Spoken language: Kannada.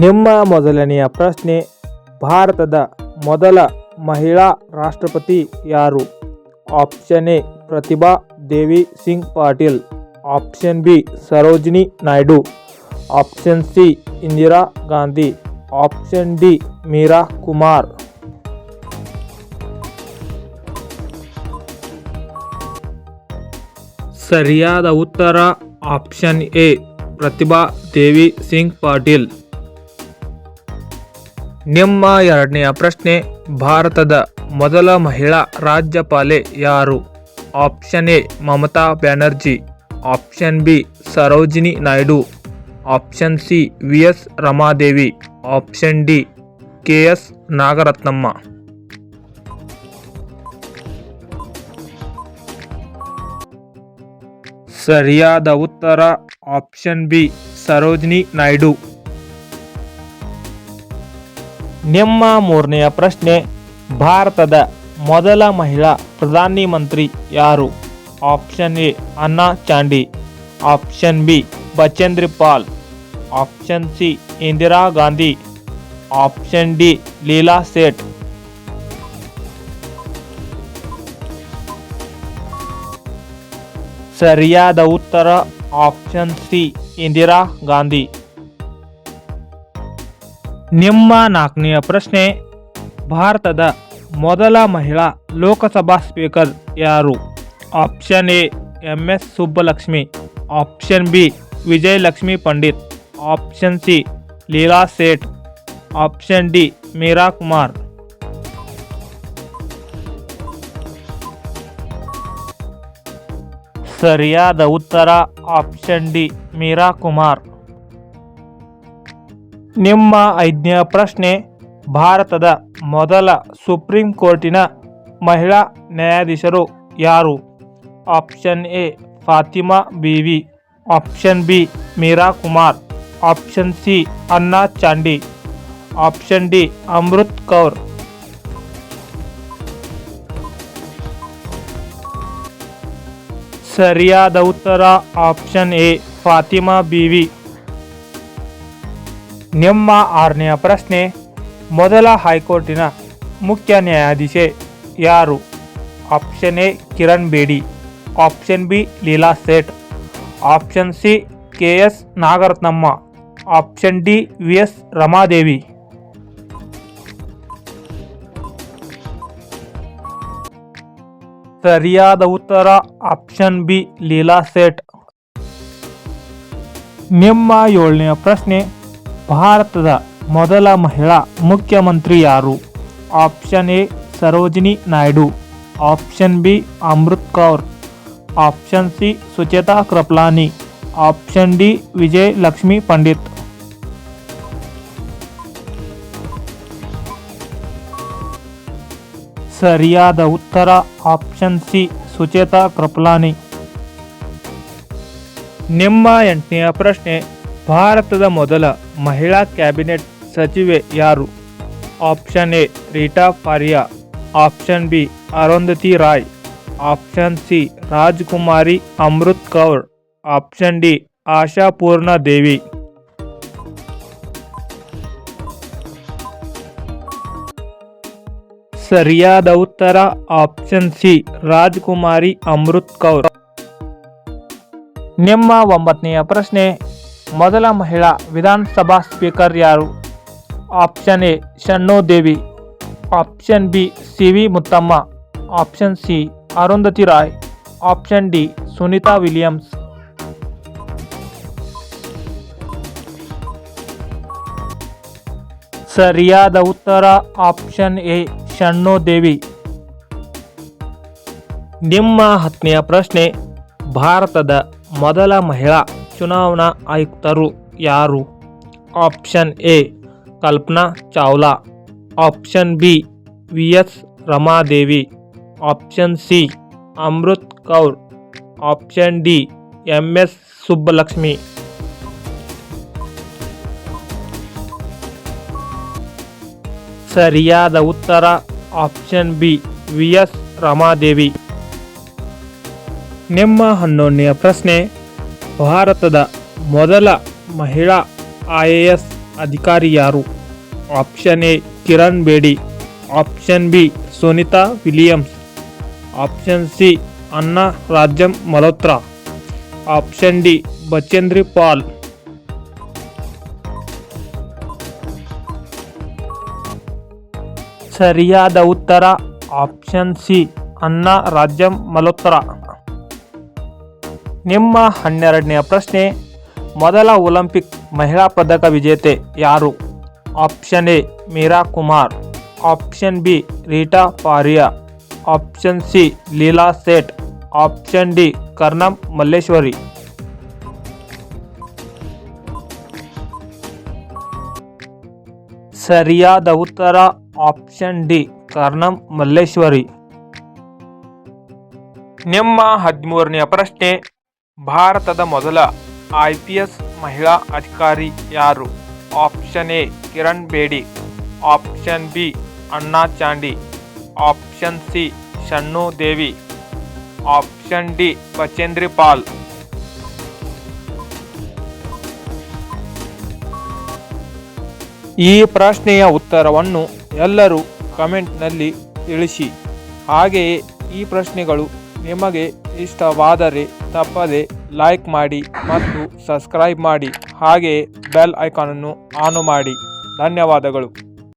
ನಿಮ್ಮ ಮೊದಲನೆಯ ಪ್ರಶ್ನೆ, ಭಾರತದ ಮೊದಲ ಮಹಿಳಾ ರಾಷ್ಟ್ರಪತಿ ಯಾರು? Option A Pratibha Devi Singh Patil, option B Sarojini Naidu, option C Indira Gandhi, option D Meera Kumar. ಸರಿಯಾದ ಉತ್ತರ ಆಪ್ಷನ್ ಎ ಪ್ರತಿಭಾ ದೇವಿ ಸಿಂಗ್ ಪಾಟೀಲ್. ನಿಮ್ಮ ಎರಡನೆಯ ಪ್ರಶ್ನೆ, ಭಾರತದ ಮೊದಲ ಮಹಿಳಾ ರಾಜ್ಯಪಾಲೆ ಯಾರು? Option A Mamata Banerjee, option B Sarojini Naidu, option C V S. Ramadevi, option D K S. Nagarathnamma. ಸರಿಯಾದ ಉತ್ತರ ಆಪ್ಷನ್ ಬಿ ಸರೋಜಿನಿ ನಾಯ್ಡು. ನಿಮ್ಮ ಮೂರನೆಯ ಪ್ರಶ್ನೆ, ಭಾರತದ ಮೊದಲ ಮಹಿಳಾ ಪ್ರಧಾನಿ ಮಂತ್ರಿ ಯಾರು? Option A Anna Chandy, option B Bachendri Pal, option C Indira Gandhi, option D Leela Seth. ಸರಿಯಾದ ಉತ್ತರ ಆಪ್ಷನ್ ಸಿ ಇಂದಿರಾ ಗಾಂಧಿ. ನಿಮ್ಮ ನಾಲ್ಕನೆಯ ಪ್ರಶ್ನೆ, ಭಾರತದ ಮೊದಲ ಮಹಿಳಾ ಲೋಕಸಭಾ ಸ್ಪೀಕರ್ ಯಾರು? Option A M S. Subbulakshmi, option B Vijayalakshmi Pandit, option C Leela Seth, option D Meera Kumar. ಸರಿಯಾದ ಉತ್ತರ ಆಪ್ಷನ್ ಡಿ ಮೀರಾ ಕುಮಾರ್. ನಿಮ್ಮ ಐದನೆಯ ಪ್ರಶ್ನೆ, ಭಾರತದ ಮೊದಲ ಸುಪ್ರೀಂ ಕೋರ್ಟಿನ ಮಹಿಳಾ ನ್ಯಾಯಾಧೀಶರು ಯಾರು? Option A Fatima Beevi, option B Meera Kumar, option C Anna Chandy, option D Amrit Kaur. ಸರಿಯಾದ ಉತ್ತರ ಆಪ್ಷನ್ ಎ ಫಾತಿಮಾ ಬೀವಿ. ನಿಮ್ಮ ಆರನೆಯ ಪ್ರಶ್ನೆ, ಮೊದಲ ಹೈಕೋರ್ಟಿನ ಮುಖ್ಯ ನ್ಯಾಯಾಧೀಶೆ ಯಾರು? Option A Kiran Bedi, option B Leela Seth, option C K S. Nagarathnamma, option D V S. Ramadevi. ಸರಿಯಾದ ಉತ್ತರ ಆಪ್ಷನ್ ಬಿ ಲೀಲಾ ಸೇಠ್. ನಿಮ್ಮ ಏಳನೆಯ ಪ್ರಶ್ನೆ, ಭಾರತದ ಮೊದಲ ಮಹಿಳಾ ಮುಖ್ಯಮಂತ್ರಿ ಯಾರು? Option A Sarojini Naidu, option B Amrit Kaur, option C Sucheta Kripalani, option D Vijayalakshmi Pandit. ಸರಿಯಾದ ಉತ್ತರ ಆಪ್ಷನ್ ಸಿ ಸುಚೇತಾ ಕೃಪಲಾನಿ. ನಿಮ್ಮ ಎಂಟನೆಯ ಪ್ರಶ್ನೆ, ಭಾರತದ ಮೊದಲ ಮಹಿಳಾ ಕ್ಯಾಬಿನೆಟ್ ಸಚಿವೆ ಯಾರು? Option A Rita Faria, option B Arundhati Roy, option C Rajkumari Amrit Kaur, option D Ashapoorna Devi. ಸರಿಯಾದ ಉತ್ತರ ಆಪ್ಷನ್ ಸಿ ರಾಜಕುಮಾರಿ ಅಮೃತ್ ಕೌರ್. ನಿಮ್ಮ ಒಂಬತ್ತನೆಯ ಪ್ರಶ್ನೆ, ಮೊದಲ ಮಹಿಳಾ ವಿಧಾನಸಭಾ ಸ್ಪೀಕರ್ ಯಾರು? Option A Shanno Devi, option B C V Muthamma, option C Arundhati Roy, option D Sunita Williams. ಸರಿಯಾದ ಉತ್ತರ ಆಪ್ಷನ್ ಎ ಶಣ್ಣು ದೇವಿ. ನಿಮ್ಮ ಹತ್ತನೆಯ ಪ್ರಶ್ನೆ, ಭಾರತದ ಮೊದಲ ಮಹಿಳಾ ಚುನಾವಣಾ ಆಯುಕ್ತರು ಯಾರು? Option A Kalpana Chawla, option B V S. Ramadevi, option C Amrit Kaur, option D M S. Subbulakshmi. ಸರಿಯಾದ ಉತ್ತರ ಆಪ್ಷನ್ ಬಿ ವಿ.ಎಸ್. ರಮಾದೇವಿ. ನಿಮ್ಮ 11ನೆಯ ಪ್ರಶ್ನೆ, ಭಾರತದ ಮೊದಲ ಮಹಿಳಾ IAS ಅಧಿಕಾರಿ ಯಾರು? Option A Kiran Bedi, option B Sunita Williams, option C Anna Rajam Malhotra, option D Bachendri Pal. ಸರಿಯಾದ ಉತ್ತರ ಆಪ್ಷನ್ ಸಿ ಅನ್ನಾ ರಾಜಂ ಮಲ್ಹೋತ್ರಾ. ನಿಮ್ಮ 12ನೇ ಪ್ರಶ್ನೆ, ಮೊದಲ ಒಲಿಂಪಿಕ್ ಮಹಿಳಾ ಪದಕ ವಿಜೇತೆ ಯಾರು? Option A Meera Kumar, option B Rita Faria, option C Leela Seth, option D Karnam Malleswari. ಸರಿಯಾದ ಉತ್ತರ ಆಪ್ಷನ್ ಡಿ ಕರ್ನಂ ಮಲ್ಲೇಶ್ವರಿ. ನಿಮ್ಮ 13ನೇ ಪ್ರಶ್ನೆ, ಭಾರತದ ಮೊದಲ IPS ಮಹಿಳಾ ಅಧಿಕಾರಿ ಯಾರು? Option A Kiran Bedi, option B Anna Chandy, option C Shanno Devi, option D Bachendri Pal. ಈ ಪ್ರಶ್ನೆಯ ಉತ್ತರವನ್ನು ಎಲ್ಲರೂ ಕಮೆಂಟ್ನಲ್ಲಿ ತಿಳಿಸಿ. ಹಾಗೆಯೇ ಈ ಪ್ರಶ್ನೆಗಳು ನಿಮಗೆ ಇಷ್ಟವಾದರೆ ತಪ್ಪದೆ ಲೈಕ್ ಮಾಡಿ ಮತ್ತು ಸಬ್ಸ್ಕ್ರೈಬ್ ಮಾಡಿ. ಹಾಗೆಯೇ ಬೆಲ್ ಐಕಾನನ್ನು ಆನ್ ಮಾಡಿ. ಧನ್ಯವಾದಗಳು.